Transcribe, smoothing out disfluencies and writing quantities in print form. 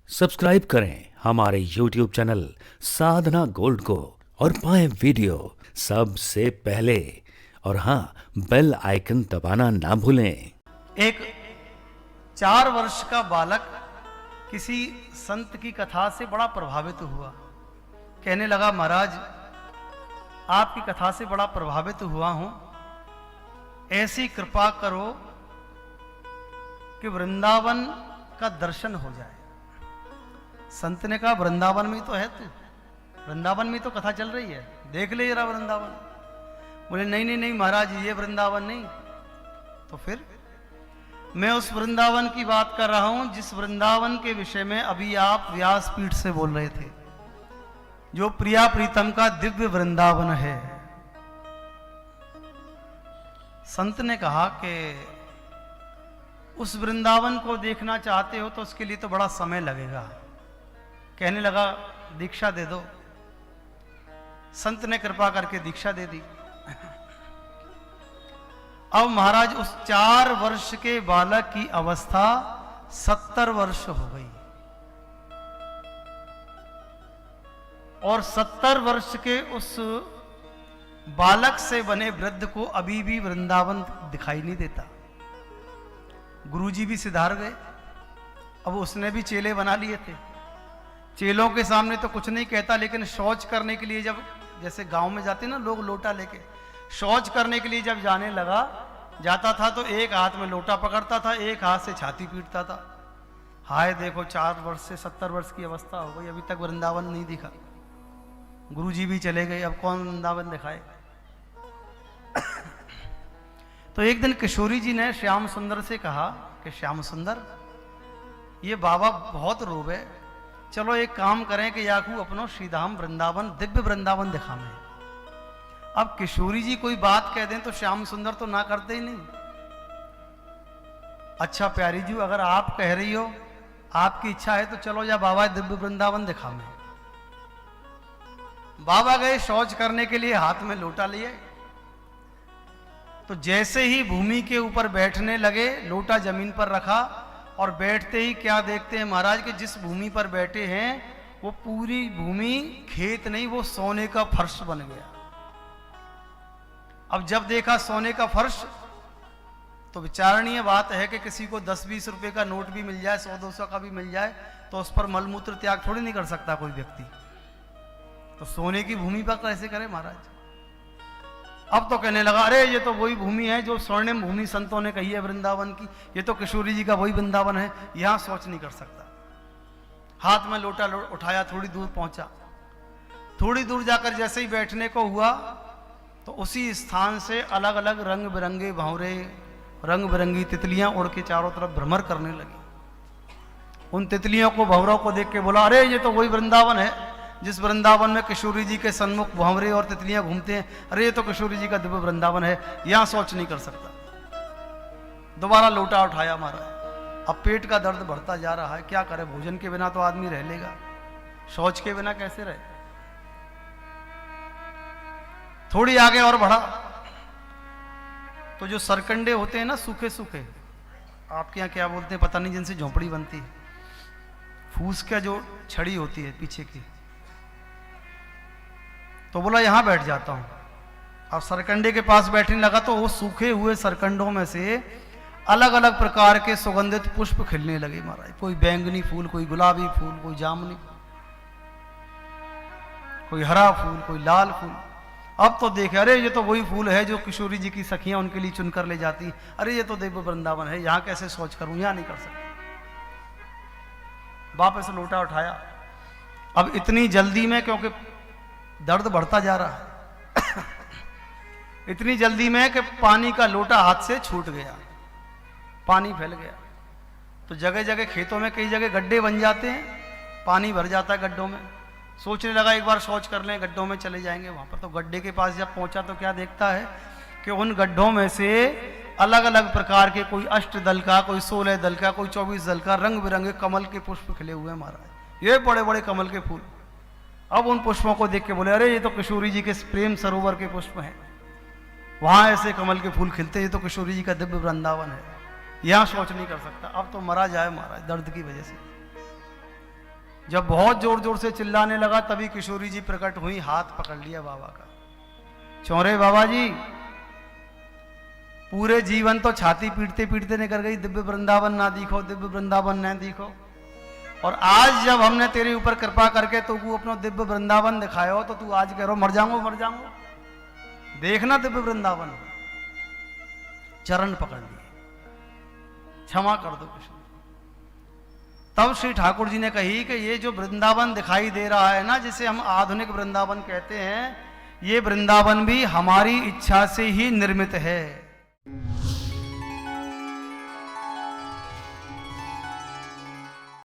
Subscribe करें हमारे YouTube channel साधना gold को और पाएं वीडियो सबसे पहले। और हाँ, बेल आइकन दबाना ना भूलें। एक 4 वर्ष का बालक किसी संत की कथा से बड़ा प्रभावित हुआ। कहने लगा, महाराज आपकी कथा से बड़ा प्रभावित हुआ हूं, ऐसी कृपा करो कि वृंदावन का दर्शन हो जाए। संत ने कहा, वृंदावन में तो है तू, वृंदावन में तो कथा चल रही है, देख ले जरा वृंदावन। बोले नहीं नहीं नहीं महाराज, ये वृंदावन नहीं। तो फिर मैं उस वृंदावन की बात कर रहा हूं जिस वृंदावन के विषय में अभी आप व्यासपीठ से बोल रहे थे, जो प्रिया प्रीतम का दिव्य वृंदावन है। संत ने कहा कि उस वृंदावन को देखना चाहते हो तो उसके लिए तो बड़ा समय लगेगा। कहने लगा, दीक्षा दे दो। संत ने कृपा करके दीक्षा दे दी। अब महाराज उस 4 वर्ष के बालक की अवस्था 70 वर्ष हो गई, और 70 वर्ष के उस बालक से बने वृद्ध को अभी भी वृंदावन दिखाई नहीं देता। गुरुजी भी सिधार गए। अब उसने भी चेले बना लिए थे। चेलों के सामने तो कुछ नहीं कहता, लेकिन शौच करने के लिए जब, जैसे गांव में जाते ना लोग लोटा लेके, शौच करने के लिए जब जाने लगा, जाता था तो एक हाथ में लोटा पकड़ता था, एक हाथ से छाती पीटता था। हाय देखो, 4 वर्ष से 70 वर्ष की अवस्था हो गई, अभी तक वृंदावन नहीं दिखा। गुरुजी भी चले गए, अब कौन वृंदावन दिखाए। तो एक दिन किशोरी जी ने श्याम सुंदर से कहा कि श्याम सुंदर, ये बाबा बहुत रोवे, चलो एक काम करें कि याकू अपनो श्रीधाम वृंदावन, दिव्य वृंदावन दिखावे। अब किशोरी जी कोई बात कह दें तो श्याम सुंदर तो ना करते ही नहीं। अच्छा प्यारी जी, अगर आप कह रही हो, आपकी इच्छा है तो चलो या बाबा दिव्य वृंदावन दिखावे। बाबा गए शौच करने के लिए, हाथ में लोटा लिए, तो जैसे ही भूमि के ऊपर बैठने लगे, लोटा जमीन पर रखा, और बैठते ही क्या देखते हैं महाराज कि जिस भूमि पर बैठे हैं वो पूरी भूमि खेत नहीं, वो सोने का फर्श बन गया। अब जब देखा सोने का फर्श, तो विचारणीय बात है कि किसी को 10-20 रुपए का नोट भी मिल जाए, 100-200 का भी मिल जाए, तो उस पर मलमूत्र त्याग थोड़ी नहीं कर सकता कोई व्यक्ति। तो सोने की भूमि पर कैसे करे महाराज। अब तो कहने लगा, अरे ये तो वही भूमि है जो स्वर्णिम भूमि संतों ने कही है वृंदावन की, ये तो किशोरी जी का वही वृंदावन है, यहां सोच नहीं कर सकता। हाथ में लोटा उठाया, थोड़ी दूर पहुंचा। थोड़ी दूर जाकर जैसे ही बैठने को हुआ, तो उसी स्थान से अलग अलग रंग बिरंगे भंवरे, रंग बिरंगी तितलियां उड़ के चारों तरफ भ्रमर करने लगी। उन तितलियों को, भंवरों को देख के बोला, अरे ये तो वही वृंदावन है जिस वृंदावन में किशोरी जी के सन्मुख भंवरे और तितलियां घूमते हैं। अरे ये तो किशोरी जी का दिव्य वृंदावन है, यहां सोच नहीं कर सकता। दोबारा लोटा उठाया महाराज। अब पेट का दर्द बढ़ता जा रहा है, क्या करे, भोजन के बिना तो आदमी रह लेगा, शौच के बिना कैसे रहे। थोड़ी आगे और बढ़ा, तो जो सरकंडे होते हैं ना, सूखे सूखे, आपके यहां क्या बोलते हैं पता नहीं, जिनसे झोंपड़ी बनती है, फूस का जो छड़ी होती है पीछे की, तो बोला यहां बैठ जाता हूं। अब सरकंडे के पास बैठने लगा, तो वो सूखे हुए सरकंडों में से अलग अलग प्रकार के सुगंधित पुष्प खिलने लगे महाराज। कोई बैंगनी फूल, कोई गुलाबी फूल, कोई जामुनी, कोई हरा फूल, कोई लाल फूल। अब तो देखे, अरे ये तो वही फूल है जो किशोरी जी की सखियां उनके लिए चुनकर ले जाती। अरे ये तो दिव्य वृंदावन है, यहां कैसे सोच करूं, यहां नहीं कर सकता। वापस लोटा उठाया। अब इतनी जल्दी में, क्योंकि दर्द बढ़ता जा रहा है, इतनी जल्दी में कि पानी का लोटा हाथ से छूट गया, पानी फैल गया। तो जगह जगह खेतों में कई जगह गड्ढे बन जाते हैं, पानी भर जाता है गड्ढों में। सोचने लगा एक बार शौच कर लें, गड्ढों में चले जाएंगे। वहां पर तो गड्ढे के पास जब पहुंचा तो क्या देखता है कि उन गड्ढों में से अलग अलग प्रकार के, कोई 8 दल का, कोई 16 दल का, कोई 24 दल का, रंग बिरंगे कमल के पुष्प खिले हुए महाराज, ये बड़े बड़े कमल के फूल। अब उन पुष्पों को देख के बोले, अरे ये तो किशोरी जी के प्रेम सरोवर के पुष्प हैं, वहां ऐसे कमल के फूल खिलते, ये तो किशोरी जी का दिव्य वृंदावन है, यहां सोच नहीं कर सकता। अब तो मरा जाए महाराज दर्द की वजह से। जब बहुत जोर जोर से चिल्लाने लगा तभी किशोरी जी प्रकट हुई, हाथ पकड़ लिया बाबा का। चौरे बाबा जी, पूरे जीवन तो छाती पीटते पीटते निकल गई, दिव्य वृंदावन ना दिखो, दिव्य वृंदावन ना दिखो, और आज जब हमने तेरे ऊपर कृपा करके तो तू अपना दिव्य वृंदावन दिखायो तो तू आज कह रहा मर जाऊंगा मर जाऊंगा, देखना दिव्य वृंदावन। चरण पकड़ लिए, क्षमा कर दो किशोर। तब श्री ठाकुर जी ने कही कि ये जो वृंदावन दिखाई दे रहा है ना, जिसे हम आधुनिक वृंदावन कहते हैं, ये वृंदावन भी हमारी इच्छा से ही निर्मित है।